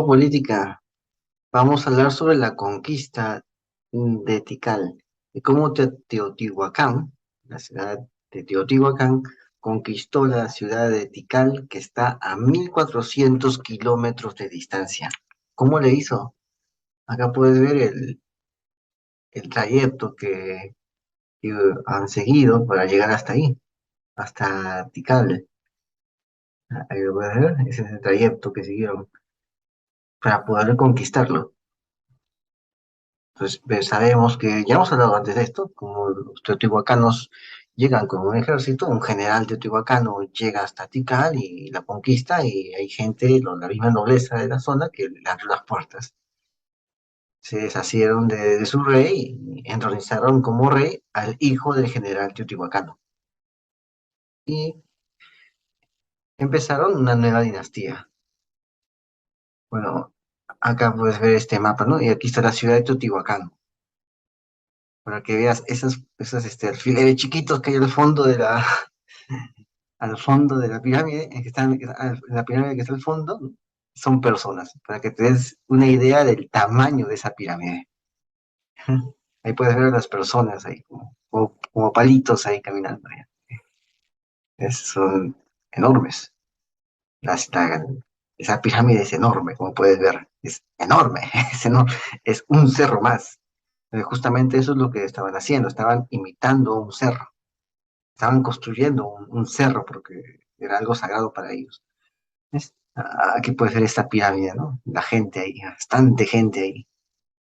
Política. Vamos a hablar sobre la conquista de Tikal y cómo Teotihuacán, la ciudad de Teotihuacán, conquistó la ciudad de Tikal, que está a 1400 kilómetros de distancia. ¿Cómo le hizo? Acá puedes ver el trayecto que han seguido para llegar hasta ahí, hasta Tikal. Ahí lo puedes ver, ese es el trayecto que siguieron para poder conquistarlo. Entonces, sabemos que ya hemos hablado antes de esto, como los teotihuacanos llegan con un ejército, un general teotihuacano llega hasta Tikal y la conquista, y hay gente, la misma nobleza de la zona, que le abrió las puertas. Se deshacieron de su rey y entronizaron como rey al hijo del general teotihuacano. Y empezaron una nueva dinastía. Bueno, acá puedes ver este mapa, ¿no? Y aquí está la ciudad de Teotihuacán, para que veas esos alfileres chiquitos que hay al fondo de la pirámide, en la pirámide que está al fondo, son personas, para que te des una idea del tamaño de esa pirámide. Ahí puedes ver a las personas ahí, como palitos ahí caminando. Son enormes. Las- la- Esa pirámide es enorme, como puedes ver. Es enorme, es un cerro más. Justamente eso es lo que estaban haciendo, estaban imitando un cerro. Estaban construyendo un cerro porque era algo sagrado para ellos. Aquí puede ser esta pirámide, ¿no? La gente ahí, bastante gente ahí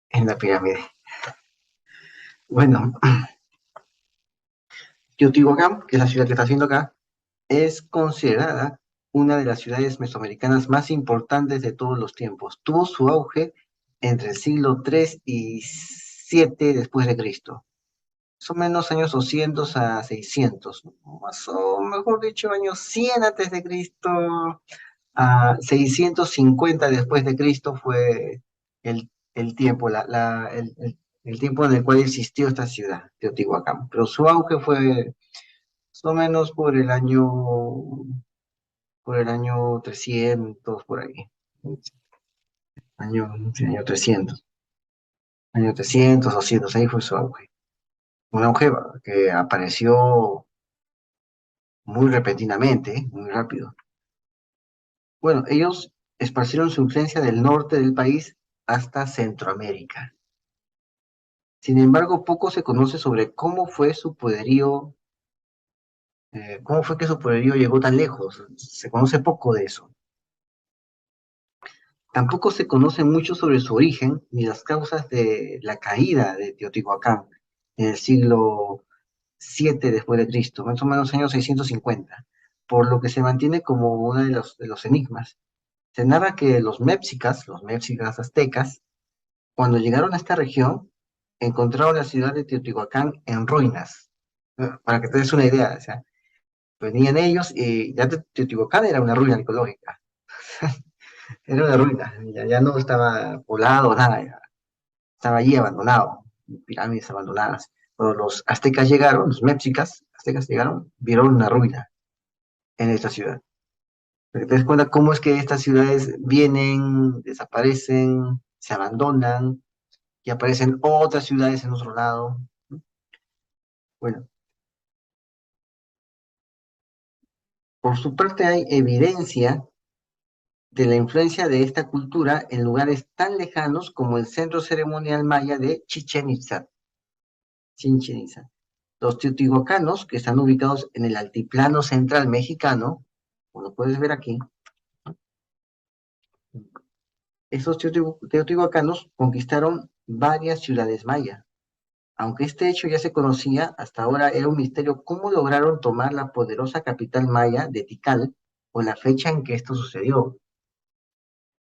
en la pirámide. Bueno, Teotihuacán, que es la ciudad que está haciendo acá, es considerada una de las ciudades mesoamericanas más importantes de todos los tiempos. Tuvo su auge entre el siglo III y VII después de Cristo. Más o menos años 200 a 600, ¿no? Más o mejor dicho, años 100 antes de Cristo a 650 después de Cristo fue el tiempo, el tiempo en el cual existió esta ciudad, Teotihuacán. Pero su auge fue más o menos por el año 300, por ahí. Sí, año 300, 200, ahí fue su auge. Un auge que apareció muy repentinamente, muy rápido. Bueno, ellos esparcieron su influencia del norte del país hasta Centroamérica. Sin embargo, poco se conoce sobre cómo fue que su poderío llegó tan lejos. Se conoce poco de eso. Tampoco se conoce mucho sobre su origen ni las causas de la caída de Teotihuacán en el siglo VII después de Cristo, más o menos años 650, por lo que se mantiene como uno de los enigmas. Se narra que los mexicas aztecas, cuando llegaron a esta región, encontraron la ciudad de Teotihuacán en ruinas. Para que te des una idea, o sea, venían ellos y ya Teotihuacán era una ruina arqueológica, era una ruina, ya no estaba poblado, nada, ya estaba allí abandonado, pirámides abandonadas. Cuando los aztecas llegaron, los mexicas aztecas llegaron, vieron una ruina en esta ciudad. Para que te des cuenta cómo es que estas ciudades vienen, desaparecen, se abandonan y aparecen otras ciudades en otro lado. Bueno, por su parte hay evidencia de la influencia de esta cultura en lugares tan lejanos como el centro ceremonial maya de Chichen Itza. Chichen Itza. Los teotihuacanos, que están ubicados en el altiplano central mexicano, como lo puedes ver aquí, esos teotihuacanos conquistaron varias ciudades mayas. Aunque este hecho ya se conocía, hasta ahora era un misterio cómo lograron tomar la poderosa capital maya de Tikal o la fecha en que esto sucedió. O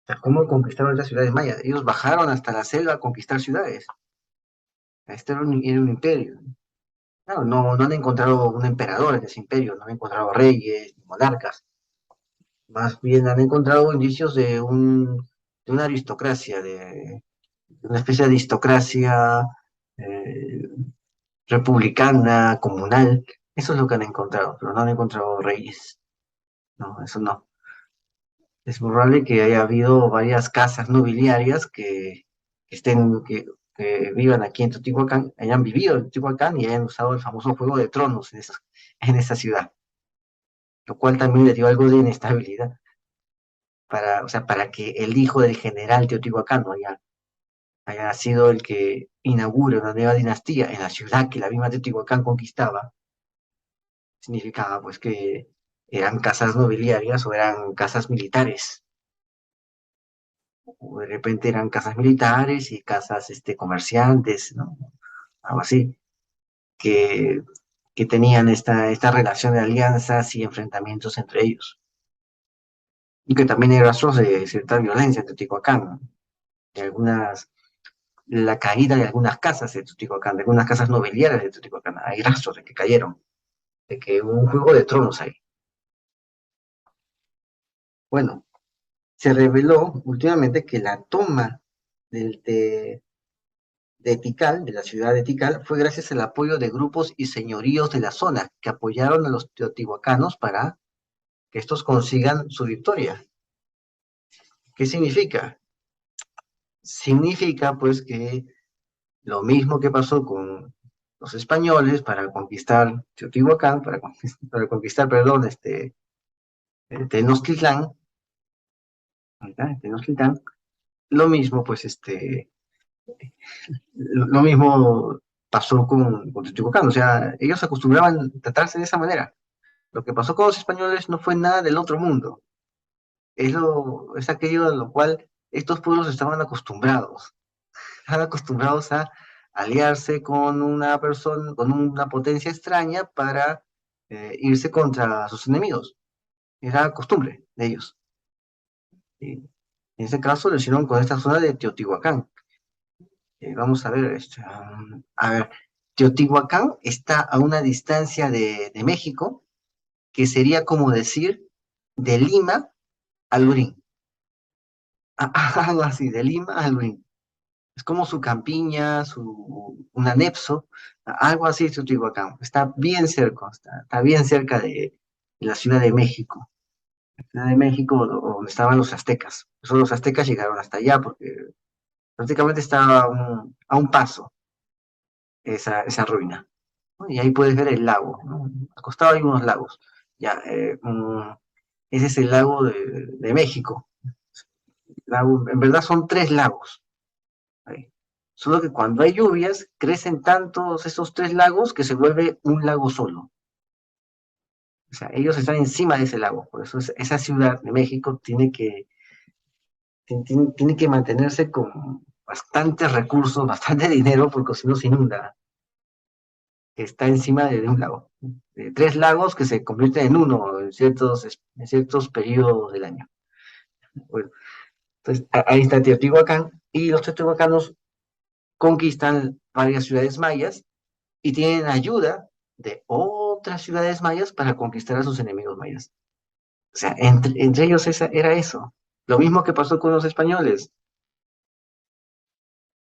sea, cómo conquistaron estas ciudades mayas. Ellos bajaron hasta la selva a conquistar ciudades. Este era un imperio. Claro, no han encontrado un emperador en ese imperio, no han encontrado reyes, ni monarcas. Más bien han encontrado indicios de una aristocracia, de una especie de aristocracia eh, republicana, comunal. Eso es lo que han encontrado, pero no han encontrado reyes. No, eso no. Es probable que haya habido varias casas nobiliarias que estén, que vivan aquí en Teotihuacán, hayan vivido en Teotihuacán y hayan usado el famoso Juego de Tronos en esa ciudad, lo cual también le dio algo de inestabilidad para, o sea, para que el hijo del general teotihuacano haya sido el que inaugure una nueva dinastía en la ciudad que la misma Teotihuacán conquistaba, significaba pues que eran casas nobiliarias o eran casas militares, o de repente eran casas militares y casas comerciantes, ¿no? Algo así, que, que tenían esta relación de alianzas y enfrentamientos entre ellos. Y que también hay rastros de cierta violencia en Teotihuacán, ¿no? De la caída de algunas casas de Teotihuacán, de algunas casas nobiliarias de Teotihuacán. Hay rastros de que cayeron, de que hubo un juego de tronos ahí. Bueno, se reveló últimamente que la toma del, de Tikal, de la ciudad de Tikal, fue gracias al apoyo de grupos y señoríos de la zona que apoyaron a los teotihuacanos para que estos consigan su victoria. ¿Qué significa? Significa pues que lo mismo que pasó con los españoles para conquistar Teotihuacán, para conquistar, perdón, Tenochtitlán, ¿verdad? Tenochtitlán, lo mismo, pues, lo mismo pasó con Teotihuacán, o sea, ellos acostumbraban a tratarse de esa manera. Lo que pasó con los españoles no fue nada del otro mundo, es aquello a lo cual estos pueblos estaban acostumbrados a aliarse con una persona, con una potencia extraña para irse contra sus enemigos. Era costumbre de ellos. Y en este caso lo hicieron con esta zona de Teotihuacán. Vamos a ver, a ver, Teotihuacán está a una distancia de México, que sería como decir de Lima a Lurín. Algo así, de Lima a Lurín. Es como su campiña, un anexo, algo así es Teotihuacán. Está bien cerca, está bien cerca de la Ciudad de México. La Ciudad de México, donde estaban los aztecas. Eso, los aztecas llegaron hasta allá porque prácticamente estaba a un paso esa ruina, ¿no? Y ahí puedes ver el lago, ¿no? Al costado hay unos lagos. Ya, ese es el lago de México. En verdad son tres lagos. Ahí. Solo que cuando hay lluvias, crecen tantos esos tres lagos que se vuelve un lago solo. O sea, ellos están encima de ese lago. Por eso esa ciudad de México tiene que mantenerse con bastantes recursos, bastante dinero, porque si no se inunda. Está encima de un lago. De tres lagos que se convierten en uno en ciertos periodos del año. Bueno, entonces ahí está Teotihuacán y los teotihuacanos conquistan varias ciudades mayas y tienen ayuda de otras ciudades mayas para conquistar a sus enemigos mayas. O sea, entre ellos era eso. Lo mismo que pasó con los españoles.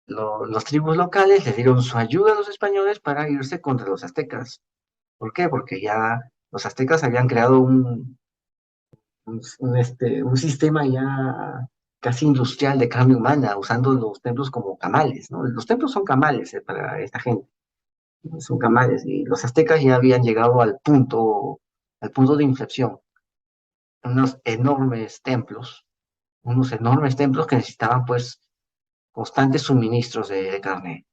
Los tribus locales le dieron su ayuda a los españoles para irse contra los aztecas. ¿Por qué? Porque ya los aztecas habían creado un sistema ya casi industrial de carne humana, usando los templos como camales, ¿no? Los templos son camales para esta gente, ¿no? Son camales, y los aztecas ya habían llegado al punto de inflexión, unos enormes templos que necesitaban pues constantes suministros de carne.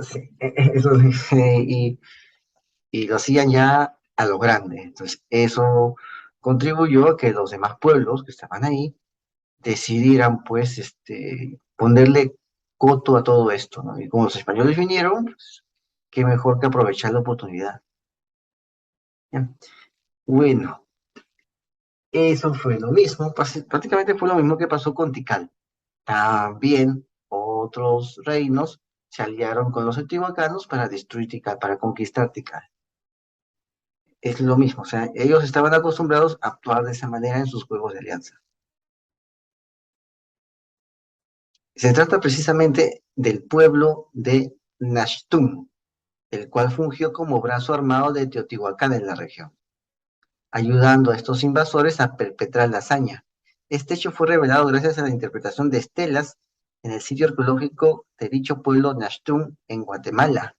Sí, eso, y lo hacían ya a lo grande. Entonces, eso contribuyó a que los demás pueblos que estaban ahí decidieran pues ponerle coto a todo esto, ¿no? Y como los españoles vinieron, pues, qué mejor que aprovechar la oportunidad. ¿Ya? Bueno, eso fue lo mismo, prácticamente fue lo mismo que pasó con Tikal. También otros reinos se aliaron con los teotihuacanos para destruir Tikal, para conquistar Tikal. Es lo mismo, o sea, ellos estaban acostumbrados a actuar de esa manera en sus juegos de alianza. Se trata precisamente del pueblo de Nashtum, el cual fungió como brazo armado de Teotihuacán en la región. ayudando a estos invasores a perpetrar la hazaña. Este hecho fue revelado gracias a la interpretación de estelas en el sitio arqueológico de dicho pueblo Nashtum en Guatemala,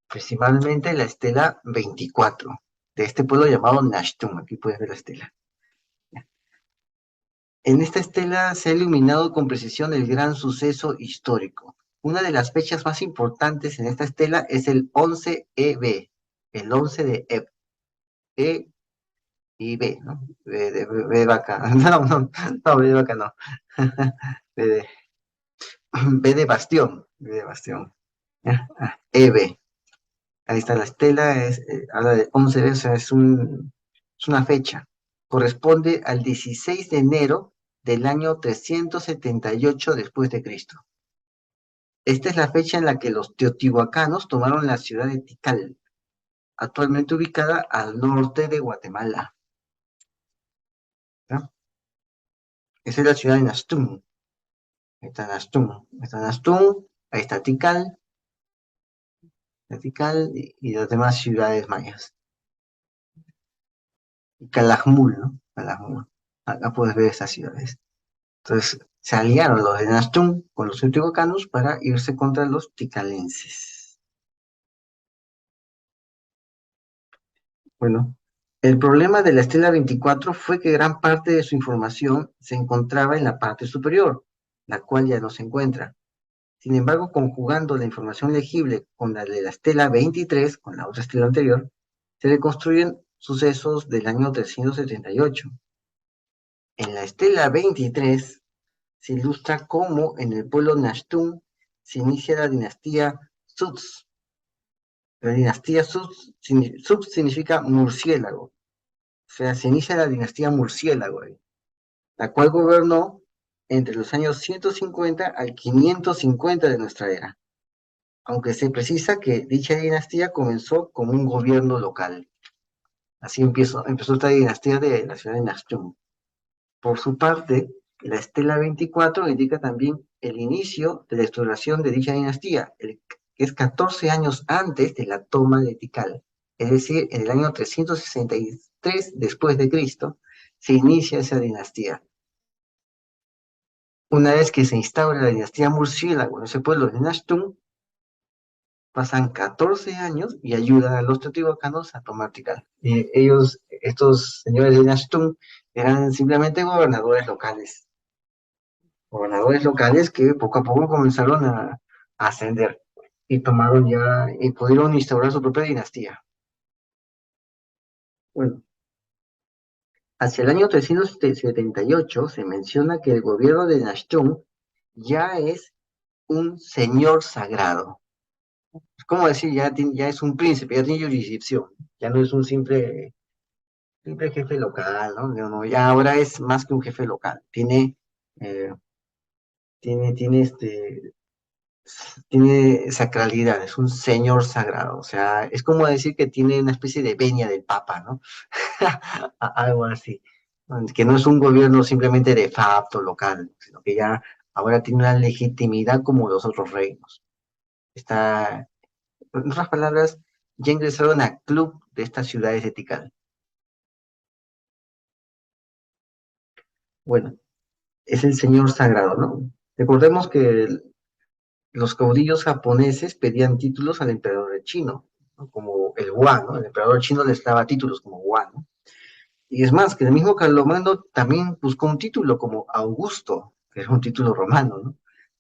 principalmente la estela 24 de este pueblo llamado Nashtum. Aquí puedes ver la estela. En esta estela se ha iluminado con precisión el gran suceso histórico. Una de las fechas más importantes en esta estela es el 11 EB, el 11 de Eb, E y B, ¿no? B de vaca. No, B de vaca no. B de, B de bastión, B de bastión. ¿Ya? EB. Ahí está la estela, habla de 11 veces, es una fecha. Corresponde al 16 de enero del año 378 después de Cristo. Esta es la fecha en la que los teotihuacanos tomaron la ciudad de Tikal, actualmente ubicada al norte de Guatemala. ¿Ya? Esa es la ciudad de Nastum. Ahí está Nastum, ahí está Tikal y las demás ciudades mayas. Y Calakmul, ¿no? Calakmul. Acá puedes ver esas ciudades. Entonces, se aliaron los de Nastum con los teotihuacanos para irse contra los ticalenses. Bueno, el problema de la estela 24 fue que gran parte de su información se encontraba en la parte superior, la cual ya no se encuentra. Sin embargo, conjugando la información legible con la de la estela 23, con la otra estela anterior, se reconstruyen sucesos del año 378. En la estela 23 se ilustra cómo en el pueblo Nashtum se inicia la dinastía Suz. La dinastía Suz significa murciélago, o sea, se inicia la dinastía murciélago, la cual gobernó entre los años 150 al 550 de nuestra era, aunque se precisa que dicha dinastía comenzó como un gobierno local. Así empezó esta dinastía de la ciudad de Nashtum. Por su parte, la estela 24 indica también el inicio de la exploración de dicha dinastía, que es 14 años antes de la toma de Tikal. Es decir, en el año 363 después de Cristo, se inicia esa dinastía. Una vez que se instaura la dinastía murciélago en ese pueblo de Nashtum, pasan 14 años y ayudan a los teotihuacanos a tomar Tikal. Y ellos, estos señores de Nashtum, eran simplemente gobernadores locales que poco a poco comenzaron a ascender y tomaron ya y pudieron instaurar su propia dinastía. Bueno, hacia el año 378 se menciona que el gobierno de Nashtum ya es un señor sagrado. Es como decir, ya es un príncipe, ya tiene jurisdicción, ya no es un simple jefe local, ¿no? Ya ahora es más que un jefe local, eh, tiene tiene sacralidad, es un señor sagrado, o sea, es como decir que tiene una especie de venia del Papa, ¿no? Algo así, que no es un gobierno simplemente de facto local, sino que ya ahora tiene una legitimidad como los otros reinos. Está, en otras palabras, ya ingresaron al club de estas ciudades de Tikal. Bueno, es el señor sagrado, ¿no? Recordemos que los caudillos japoneses pedían títulos al emperador chino, ¿no? Como el Hua, ¿no? El emperador chino les daba títulos como Hua, ¿no? Y es más, que el mismo Carlomagno también buscó un título como Augusto, que es un título romano, ¿no?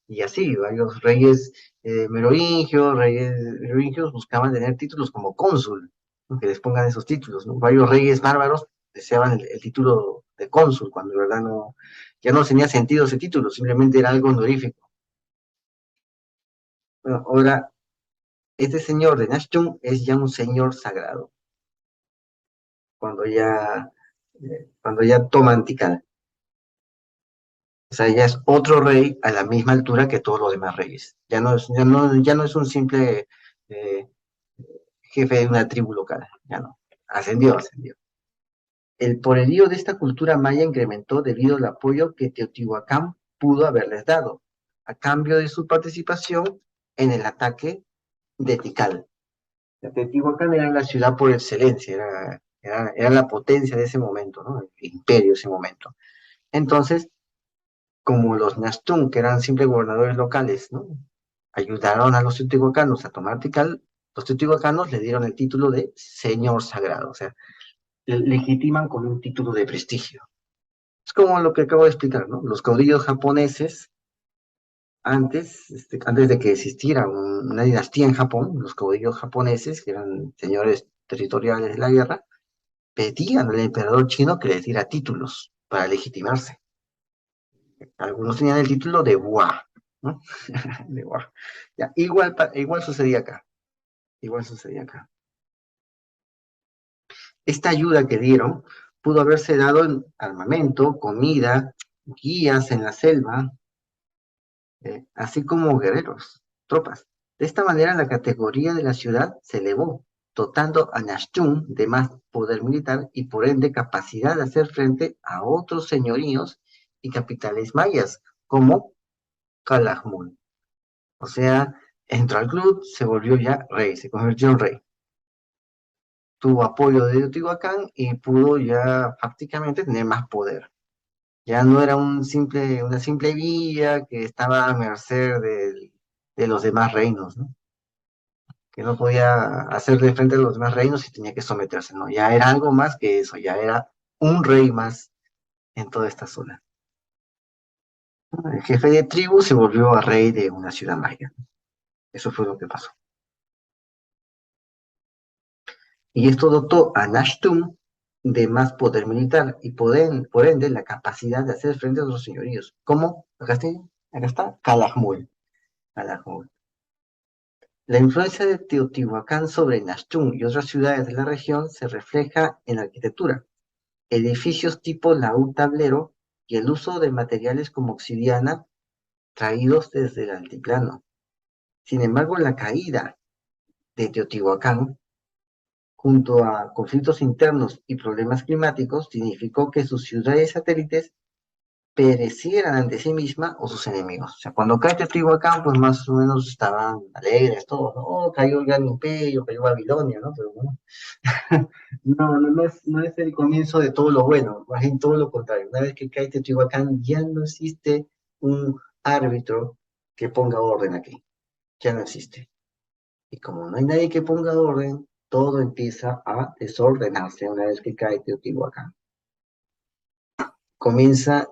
Y así, varios reyes merovingios buscaban tener títulos como cónsul, ¿no? Que les pongan esos títulos, ¿no? Varios reyes bárbaros deseaban el título de cónsul, cuando en verdad no, ya no tenía sentido ese título, simplemente era algo honorífico. Bueno, ahora, este señor de Nashtum es ya un señor sagrado, cuando ya, cuando ya toman Tikal. O sea, ya es otro rey a la misma altura que todos los demás reyes. Ya no es un simple eh, jefe de una tribu local, ya no. Ascendió. El poderío de esta cultura maya incrementó debido al apoyo que Teotihuacán pudo haberles dado, a cambio de su participación en el ataque de Tikal. Teotihuacán era la ciudad por excelencia, era la potencia de ese momento, ¿no? El imperio de ese momento. Entonces, como los Nastún, que eran simples gobernadores locales, ¿no? Ayudaron a los teotihuacanos a tomar Tikal, los teotihuacanos le dieron el título de señor sagrado, o sea, legitiman con un título de prestigio. Es como lo que acabo de explicar, ¿no? Los caudillos japoneses, antes de que existiera una dinastía en Japón, los caudillos japoneses, que eran señores territoriales de la guerra, pedían al emperador chino que les diera títulos para legitimarse. Algunos tenían el título de Hua, ¿no? De Hua. Ya, igual sucedía acá, igual sucedía acá. Esta ayuda que dieron pudo haberse dado en armamento, comida, guías en la selva, así como guerreros, tropas. De esta manera, la categoría de la ciudad se elevó, dotando a Nashchun de más poder militar y por ende capacidad de hacer frente a otros señoríos y capitales mayas, como Calakmul. O sea, entró al club, se volvió ya rey, se convirtió en rey. Tuvo apoyo de Teotihuacán y pudo ya prácticamente tener más poder. Ya no era una simple villa que estaba a merced de los demás reinos, ¿no? Que no podía hacerle frente a los demás reinos y tenía que someterse, ¿no? Ya era algo más que eso, ya era un rey más en toda esta zona. El jefe de tribu se volvió a rey de una ciudad maya. Eso fue lo que pasó. Y esto dotó a Nashtum de más poder militar y por ende la capacidad de hacer frente a los señoríos. ¿Cómo? Acá está, Calakmul. Calakmul. La influencia de Teotihuacán sobre Nashtum y otras ciudades de la región se refleja en la arquitectura. Edificios tipo laúd tablero y el uso de materiales como obsidiana traídos desde el altiplano. Sin embargo, la caída de Teotihuacán, junto a conflictos internos y problemas climáticos, significó que sus ciudades satélites perecieran ante sí misma o sus enemigos. O sea, cuando cae Teotihuacán, pues más o menos estaban alegres todos, ¿no? Oh, cayó el gran imperio, cayó Babilonia, ¿no? Pero no, no es el comienzo de todo lo bueno, más bien todo lo contrario. Una vez que cae Teotihuacán, ya no existe un árbitro que ponga orden aquí, ya no existe. Y como no hay nadie que ponga orden, todo empieza a desordenarse una vez que cae Teotihuacán. Comienza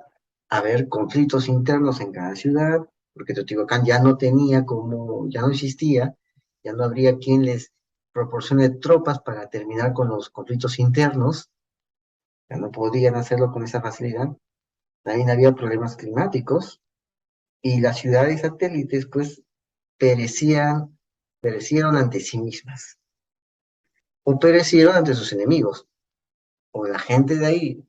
a haber conflictos internos en cada ciudad, porque Teotihuacán ya no tenía como, ya no existía, ya no habría quien les proporcione tropas para terminar con los conflictos internos, ya no podían hacerlo con esa facilidad. También había problemas climáticos y las ciudades satélites pues perecieron ante sí mismas o perecieron ante sus enemigos o la gente de ahí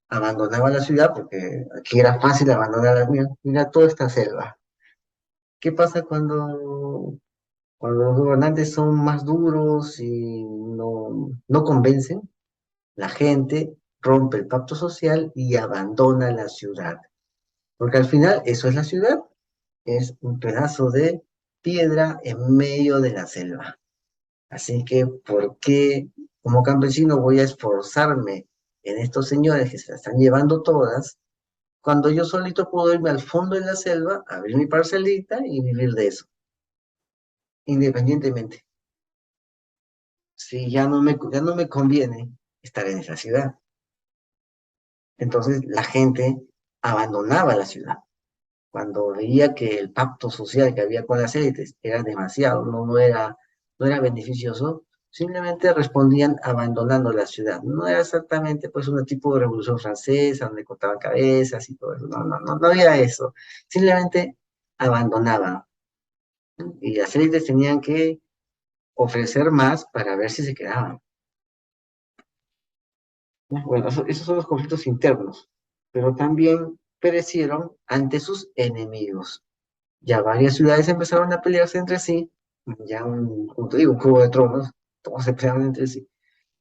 abandonaba la ciudad porque aquí era fácil abandonar la ciudad. Mira toda esta selva. ¿Qué pasa cuando los gobernantes son más duros y no convencen? La gente rompe el pacto social y abandona la ciudad. Porque al final eso es la ciudad, es un pedazo de piedra en medio de la selva. Así que, ¿por qué como campesino voy a esforzarme en estos señores que se la están llevando todas, cuando yo solito puedo irme al fondo de la selva, abrir mi parcelita y vivir de eso, independientemente? Si ya no me conviene estar en esa ciudad. Entonces la gente abandonaba la ciudad. Cuando veía que el pacto social que había con las élites era demasiado, no era beneficioso, simplemente respondían abandonando la ciudad. No era exactamente pues un tipo de revolución francesa donde cortaban cabezas y todo eso. No había eso. Simplemente abandonaban. Y las élites tenían que ofrecer más para ver si se quedaban. Bueno, esos son los conflictos internos, pero también perecieron ante sus enemigos. Ya varias ciudades empezaron a pelearse entre sí, ya como te digo, un juego de tronos, todos se pelearon entre sí,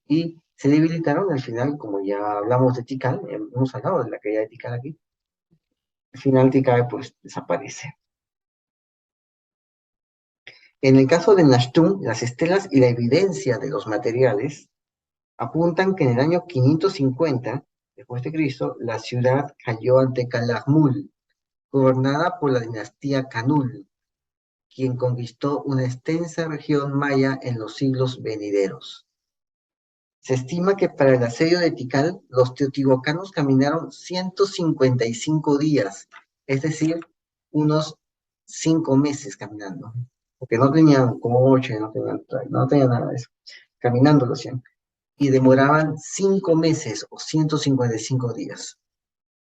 y se debilitaron al final, como ya hablamos de Tikal, hemos hablado de la caída de Tikal aquí, al final Tikal pues desaparece. En el caso de Nashtum, las estelas y la evidencia de los materiales Apuntan que en el año 550 después de Cristo, la ciudad cayó ante Calakmul, gobernada por la dinastía Canul, quien conquistó una extensa región maya en los siglos venideros. Se estima que para el asedio de Tikal, los teotihuacanos caminaron 155 días, es decir, unos 5 meses caminando, porque no tenían como 8, no tenían nada de eso, caminando lo hacían, y demoraban 5 meses o 155 días,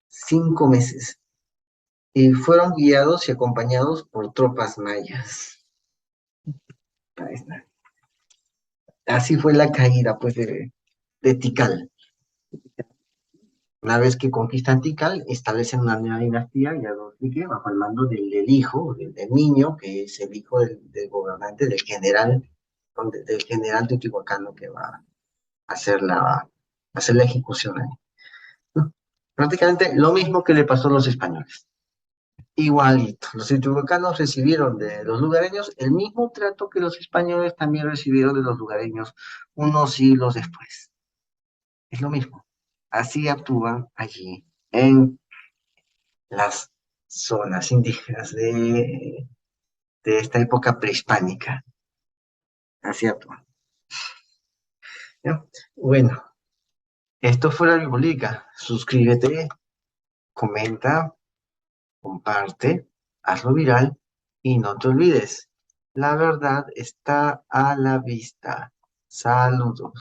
5 meses, y fueron guiados y acompañados por tropas mayas. Ahí está. Así fue la caída, pues, de Tikal. Una vez que conquistan Tikal, establecen una nueva dinastía, ya lo expliqué, bajo el mando del hijo, del niño, que es el hijo del gobernante, del general teotihuacano que va a hacer la ejecución ahí, ¿no? Prácticamente lo mismo que le pasó a los españoles. Igualito. Los teotihuacanos recibieron de los lugareños el mismo trato que los españoles también recibieron de los lugareños unos siglos después. Es lo mismo. Así actúan allí en las zonas indígenas de esta época prehispánica. Así actúan, ¿no? Bueno, esto fue la Biblica. Suscríbete, comenta, comparte, hazlo viral y no te olvides, la verdad está a la vista. Saludos.